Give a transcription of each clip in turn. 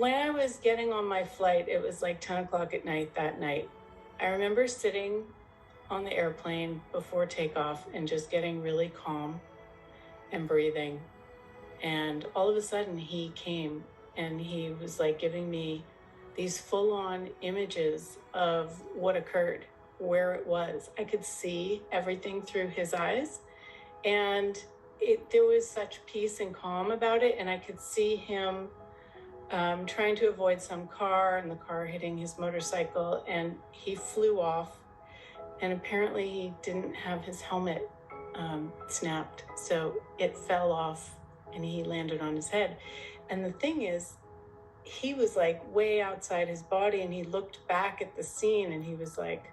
When I was getting on my flight, it was like 10 o'clock at night that night. I remember sitting on the airplane before takeoff and just getting really calm and breathing. And all of a sudden, he came and he was like giving me these full on images of what occurred, where it was. I could see everything through his eyes. And there was such peace and calm about it. And I could see him trying to avoid some car and the car hitting his motorcycle, and he flew off. And apparently, he didn't have his helmet snapped, so it fell off and he landed on his head. And the thing is, he was like way outside his body, and he looked back at the scene and he was like,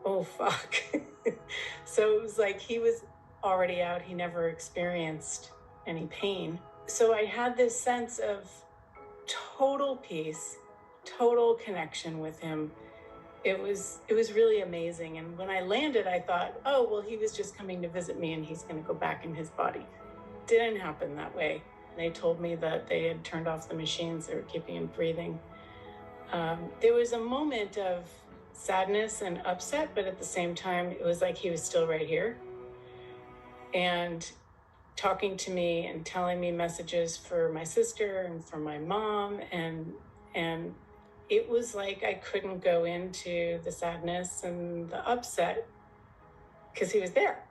oh, fuck. So it was like he was already out. He never experienced any pain. So I had this sense of total peace, total connection with him. It was really amazing. And when I landed, I thought, oh, well, he was just coming to visit me and he's going to go back in his body. Didn't happen that way. They told me that they had turned off the machines. They were keeping him breathing. There was a moment of sadness and upset, but at the same time, it was like he was still right here and talking to me and telling me messages for my sister and for my mom. And it was like I couldn't go into the sadness and the upset because he was there.